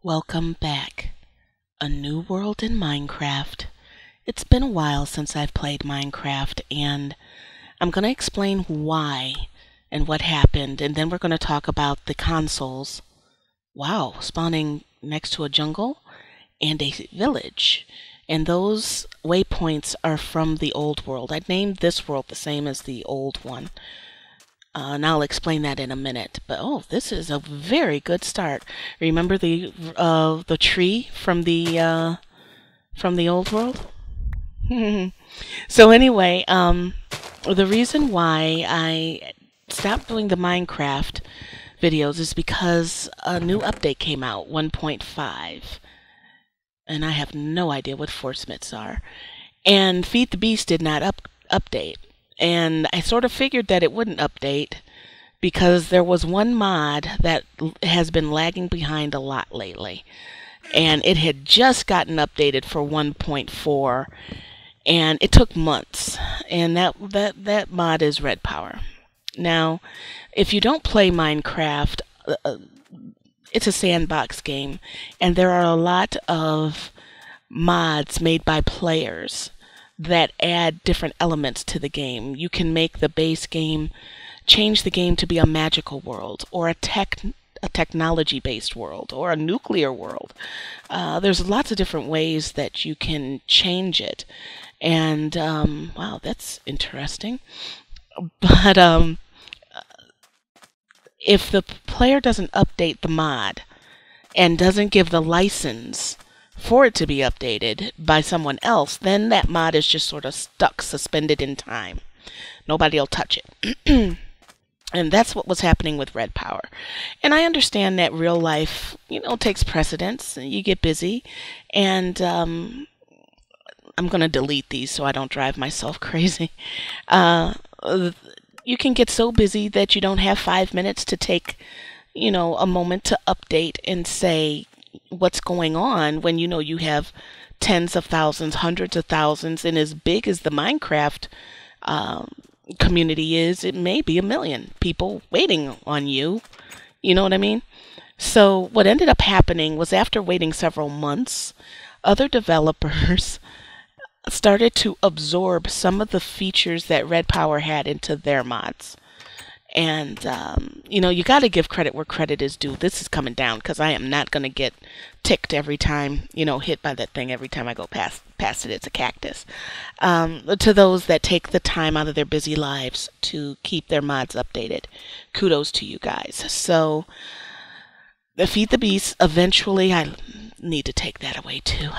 Welcome back. A new world in Minecraft. It's been a while since I've played Minecraft, and I'm going to explain why and what happened, and then we're going to talk about the consoles. Wow, spawning next to a jungle and a village. And those waypoints are from the old world. I named this world the same as the old one. And I'll explain that in a minute. But oh, this is a very good start. Remember the tree from the old world? So anyway, the reason why I stopped doing the Minecraft videos is because a new update came out, 1.5, and I have no idea what force smiths are. And Feed the Beast did not update. And I sort of figured that it wouldn't update because there was one mod that has been lagging behind a lot lately. And it had just gotten updated for 1.4, and it took months. And that mod is Red Power. Now, if you don't play Minecraft, it's a sandbox game, and there are a lot of mods made by players that add different elements to the game. You can make the base game, change the game to be a magical world, or a technology-based world, or a nuclear world. There's lots of different ways that you can change it. And, wow, that's interesting. But if the player doesn't update the mod and doesn't give the license for it to be updated by someone else, then that mod is just sort of stuck, suspended in time. Nobody will touch it. And that's what was happening with Red Power. And I understand that real life, takes precedence. You get busy. And I'm going to delete these so I don't drive myself crazy. You can get so busy that you don't have 5 minutes to take, a moment to update and say what's going on when you have tens of thousands, hundreds of thousands, and as big as the Minecraft community is, it may be 1 million people waiting on you. You know what I mean? So what ended up happening was, after waiting several months, other developers started to absorb some of the features that Red Power had into their mods. And, you got to give credit where credit is due. This is coming down because I am not going to get ticked every time, hit by that thing every time I go past it. It's a cactus. To those that take the time out of their busy lives to keep their mods updated, kudos to you guys. So, the Feed the Beast eventually, I need to take that away too,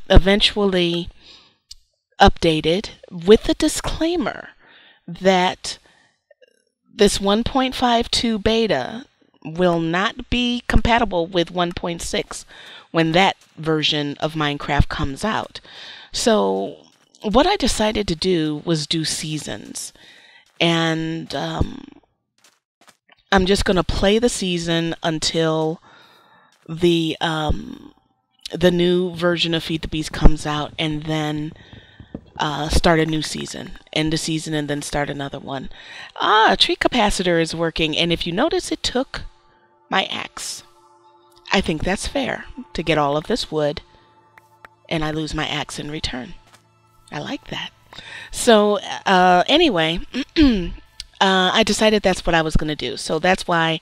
eventually updated with the disclaimer that this 1.52 beta will not be compatible with 1.6 when that version of Minecraft comes out. So what I decided to do was do seasons. And I'm just going to play the season until the new version of Feed the Beast comes out, and then start a new season, end a season, and then start another one. Tree capacitor is working, and if you notice, it took my axe. I think that's fair to get all of this wood, and I lose my axe in return. I like that. So anyway, I decided that's what I was going to do. So that's why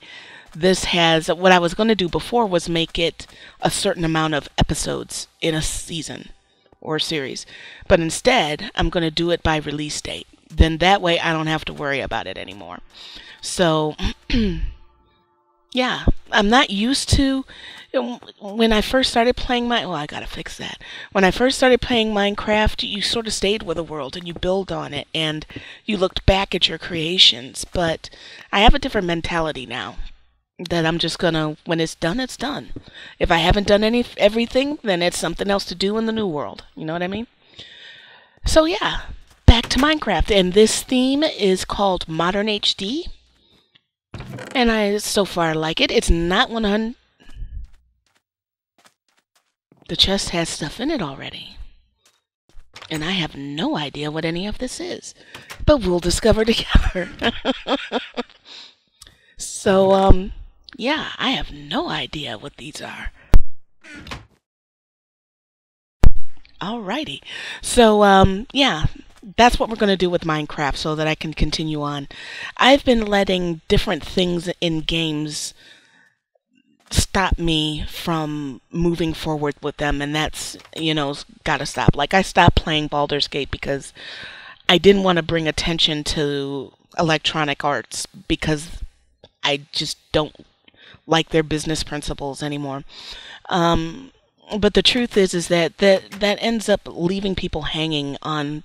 this has, what I was going to do before was make it a certain amount of episodes in a season or series. But instead, I'm going to do it by release date. Then that way I don't have to worry about it anymore. So, yeah, I'm not used to, when I first started playing I gotta fix that. When I first started playing Minecraft, you sort of stayed with a world and you build on it and you looked back at your creations. But I have a different mentality now, that I'm just gonna, when it's done, it's done. If I haven't done everything, then it's something else to do in the new world. You know what I mean? So yeah, back to Minecraft. And this theme is called Modern HD. And I so far like it. It's not 100. The chest has stuff in it already. And I have no idea what any of this is. But we'll discover together. So, Yeah, I have no idea what these are. Alrighty. So, yeah, that's what we're going to do with Minecraft so that I can continue on. I've been letting different things in games stop me from moving forward with them, and that's, gotta stop. Like, I stopped playing Baldur's Gate because I didn't want to bring attention to Electronic Arts because I just don't like their business principles anymore. But the truth is that ends up leaving people hanging on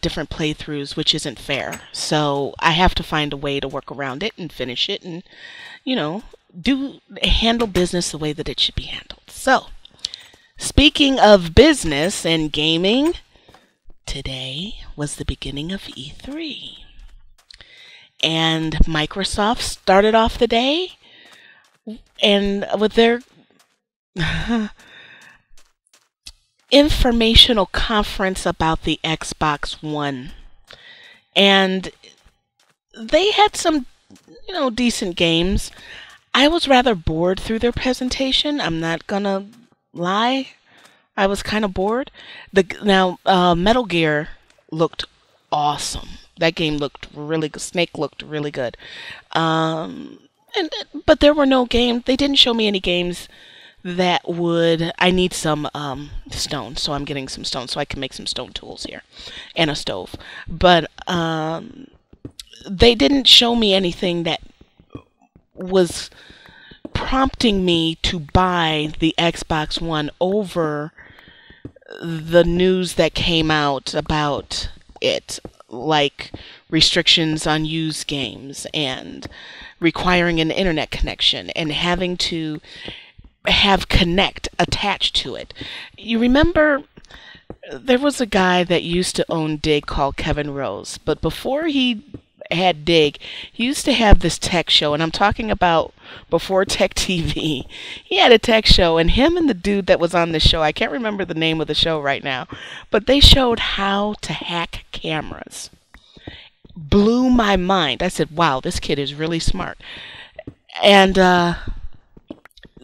different playthroughs, which isn't fair. So I have to find a way to work around it and finish it, and handle business the way that it should be handled. So, speaking of business and gaming, today was the beginning of E3. And Microsoft started off the day and with their informational conference about the Xbox One. And they had some, decent games. I was rather bored through their presentation. I'm not gonna lie. I was kind of bored. Metal Gear looked awesome. That game looked really good. Snake looked really good. But there were no games. They didn't show me any games that would. I need some stone, so I'm getting some stone so I can make some stone tools here, and a stove. But they didn't show me anything that was prompting me to buy the Xbox One over the news that came out about it, like restrictions on used games and requiring an internet connection and having to have Connect attached to it. You remember there was a guy that used to own Dig called Kevin Rose, but before he had Dig, he used to have this tech show, and I'm talking about before Tech TV. He had a tech show, and him and the dude that was on the show, I can't remember the name of the show right now, but they showed how to hack cameras. Blew my mind. I said, wow, this kid is really smart. And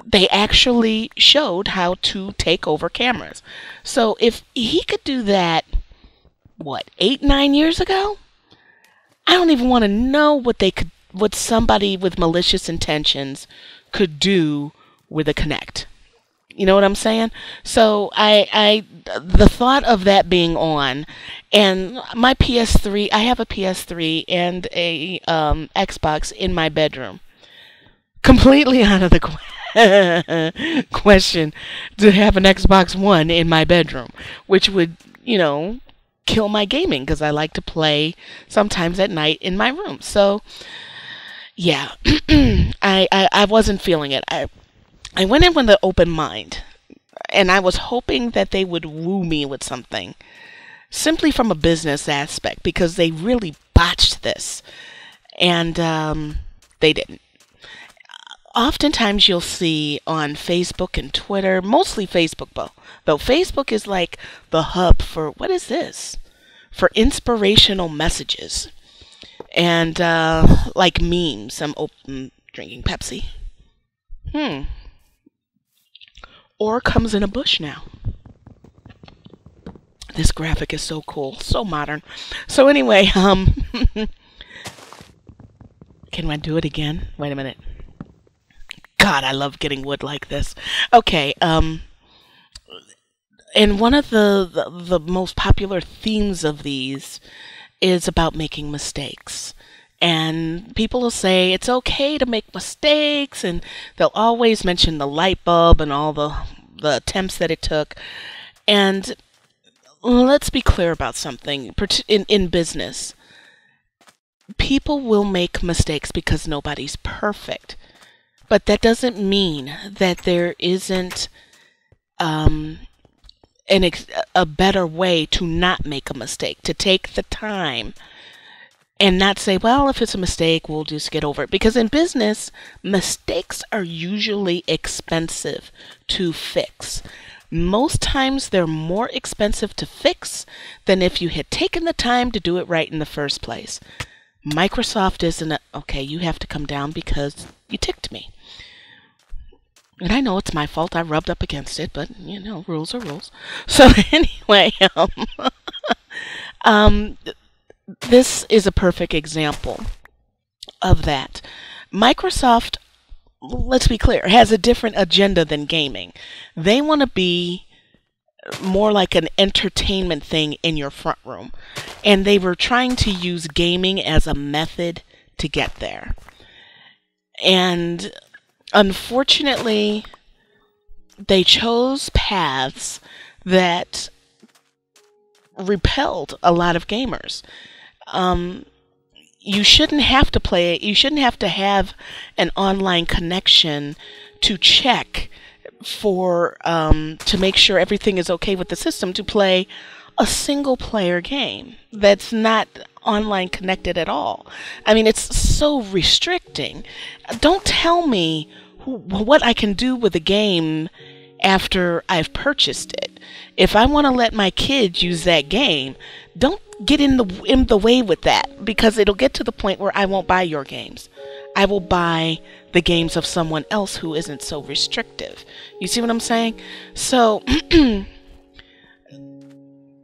they actually showed how to take over cameras. So if he could do that, 8, 9 years ago? I don't even want to know what somebody with malicious intentions could do with a Kinect. You know what I'm saying? So the thought of that being on, and my PS3, I have a PS3 and a Xbox in my bedroom. Completely out of the question to have an Xbox One in my bedroom, which would, kill my gaming because I like to play sometimes at night in my room. So, yeah, I wasn't feeling it. I went in with an open mind, and I was hoping that they would woo me with something, simply from a business aspect, because they really botched this, and they didn't. Oftentimes you'll see on Facebook and Twitter, mostly Facebook though Facebook is like the hub for, what is this? For inspirational messages. And like memes. I'm drinking Pepsi. Or comes in a bush now. This graphic is so cool, so modern. So anyway, can I do it again? Wait a minute. God, I love getting wood like this. Okay, and one of the most popular themes of these is about making mistakes. And people will say it's okay to make mistakes, and they'll always mention the light bulb and all the attempts that it took. And let's be clear about something. In business, people will make mistakes because nobody's perfect. But that doesn't mean that there isn't a better way to not make a mistake, to take the time and not say, well, if it's a mistake, we'll just get over it. Because in business, mistakes are usually expensive to fix. Most times they're more expensive to fix than if you had taken the time to do it right in the first place. Microsoft isn't okay, you have to come down because you ticked me. And I know it's my fault. I rubbed up against it, but you know, rules are rules. So anyway, um, this is a perfect example of that. Microsoft, let's be clear, has a different agenda than gaming. They want to be more like an entertainment thing in your front room. And they were trying to use gaming as a method to get there. And unfortunately, they chose paths that repelled a lot of gamers. You shouldn't have to play it. You shouldn't have to have an online connection to check for to make sure everything is okay with the system to play a single player game that's not online connected at all. I mean, it's so restricting. Don't tell me what I can do with a game after I've purchased it. If I want to let my kids use that game, don't get in the way with that, because it'll get to the point where I won't buy your games. I will buy the games of someone else who isn't so restrictive. You see what I'm saying? So,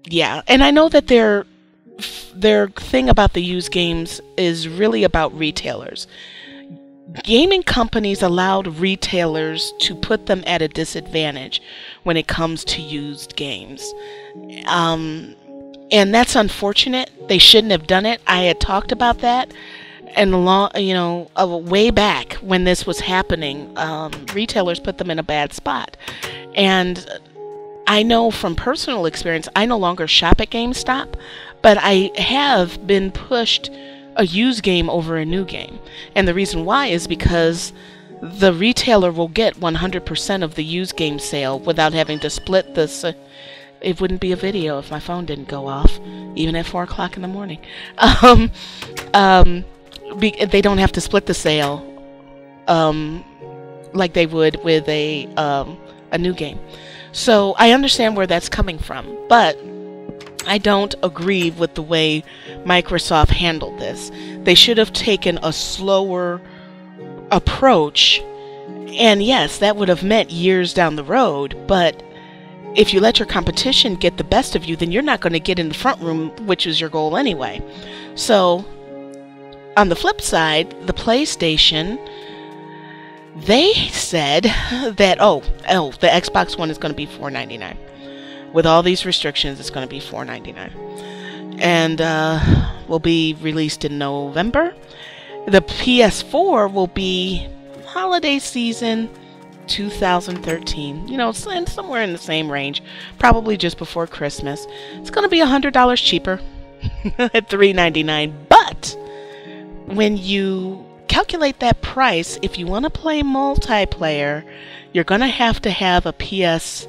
yeah. And I know that their thing about the used games is really about retailers. Gaming companies allowed retailers to put them at a disadvantage when it comes to used games. And that's unfortunate. They shouldn't have done it. I had talked about that. And way back when this was happening, retailers put them in a bad spot. And I know from personal experience, I no longer shop at GameStop, but I have been pushed a used game over a new game. And the reason why is because the retailer will get 100% of the used game sale without having to split this. It wouldn't be a video if my phone didn't go off, even at 4 o'clock in the morning. They don't have to split the sale like they would with a new game. So I understand where that's coming from, but I don't agree with the way Microsoft handled this. They should have taken a slower approach, and yes, that would have meant years down the road, but if you let your competition get the best of you, then you're not going to get in the front room, which is your goal anyway. So on the flip side, the PlayStation, they said that, the Xbox One is going to be $4.99. With all these restrictions, it's going to be $4.99. And will be released in November. The PS4 will be holiday season 2013. You know, somewhere in the same range. Probably just before Christmas. It's going to be $100 cheaper at $3.99. But when you calculate that price, if you want to play multiplayer, you're going to have a PS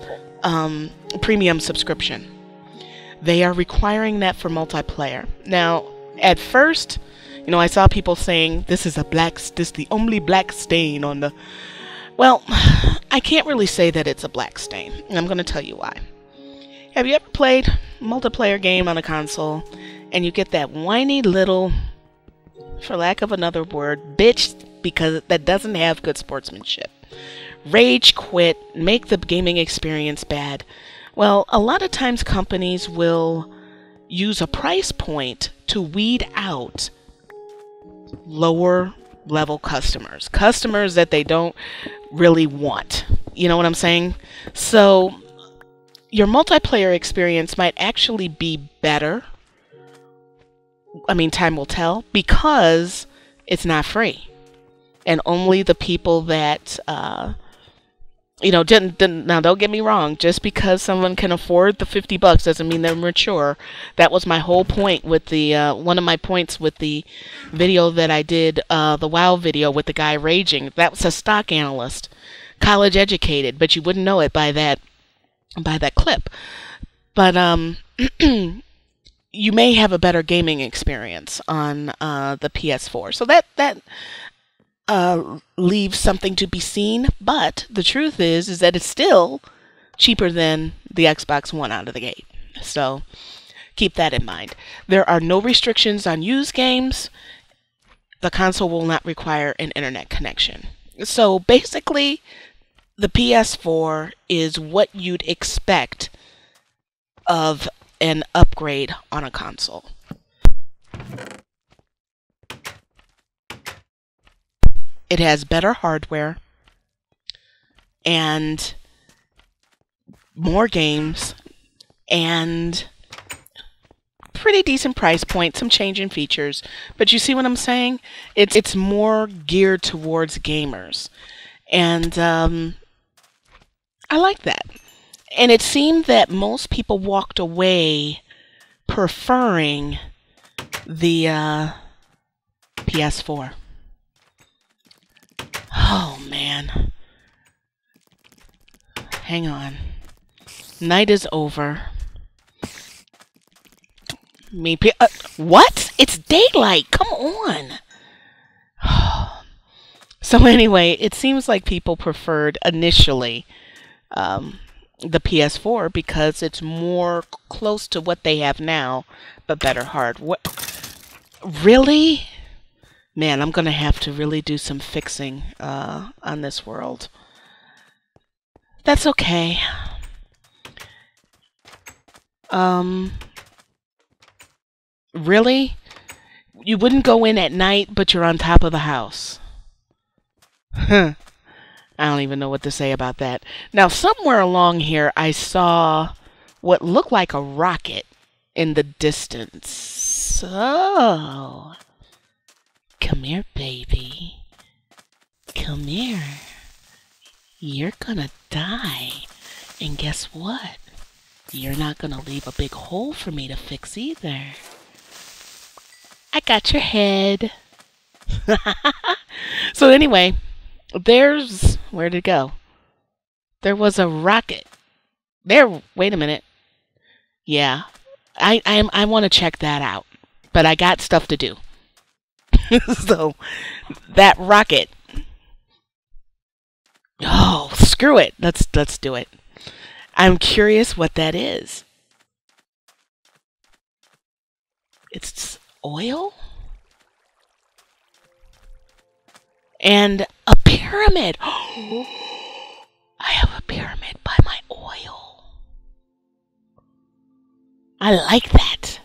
premium subscription. They are requiring that for multiplayer. Now, at first, I saw people saying this is the only black stain on the. Well, I can't really say that it's a black stain, and I'm going to tell you why. Have you ever played a multiplayer game on a console, and you get that whiny little, for lack of another word, bitch, because that doesn't have good sportsmanship? Rage quit, make the gaming experience bad. Well, a lot of times companies will use a price point to weed out lower level customers that they don't really want. You know what I'm saying? So your multiplayer experience might actually be better. I mean, time will tell, because it's not free. And only the people that now don't get me wrong, just because someone can afford the $50 doesn't mean they're mature. That was my whole point with the one of my points with the video that I did, the WoW video with the guy raging. That was a stock analyst, college educated, but you wouldn't know it by that clip. But you may have a better gaming experience on the PS4. So that leaves something to be seen, but the truth is that it's still cheaper than the Xbox One out of the gate. So keep that in mind. There are no restrictions on used games. the console will not require an internet connection. So basically, the PS4 is what you'd expect of an upgrade on a console. It has better hardware and more games and pretty decent price point, some change in features. But you see what I'm saying? It's more geared towards gamers. And I like that. And it seemed that most people walked away preferring the PS4. Oh, man. Hang on. Night is over. What? It's daylight. Come on. So anyway, it seems like people preferred initially the PS4 because it's more close to what they have now, but better hardware. Really? Man, I'm going to have to really do some fixing on this world. That's okay. Really? You wouldn't go in at night, but you're on top of the house. Huh. I don't even know what to say about that. Now, somewhere along here, I saw what looked like a rocket in the distance. So, come here, baby. Come here. You're gonna die. And guess what? You're not gonna leave a big hole for me to fix either. I got your head. So anyway, where'd it go? There was a rocket. Wait a minute. Yeah, I want to check that out, but I got stuff to do. So, that rocket. Oh, screw it. Let's do it. I'm curious what that is. It's oil? And a pyramid. I have a pyramid by my oil. I like that.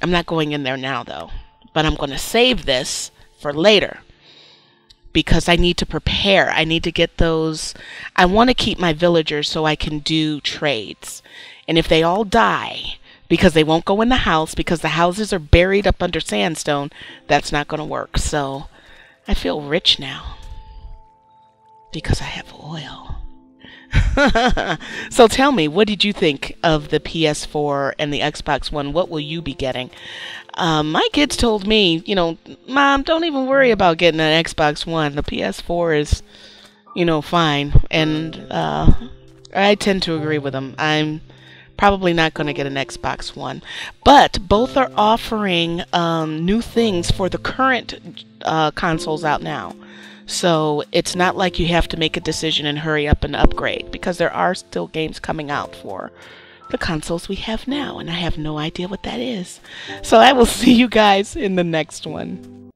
I'm not going in there now, though. But I'm going to save this for later. Because I need to prepare. I need to get those. I want to keep my villagers so I can do trades. And if they all die, because they won't go in the house, because the houses are buried up under sandstone, that's not going to work. So I feel rich now because I have oil. So tell me, what did you think of the PS4 and the Xbox One? What will you be getting? My kids told me, Mom, don't even worry about getting an Xbox One. The PS4 is, fine. And I tend to agree with them. I'm probably not going to get an Xbox One. But both are offering new things for the current consoles out now. So it's not like you have to make a decision and hurry up and upgrade, because there are still games coming out for the consoles we have now, and I have no idea what that is. So I will see you guys in the next one.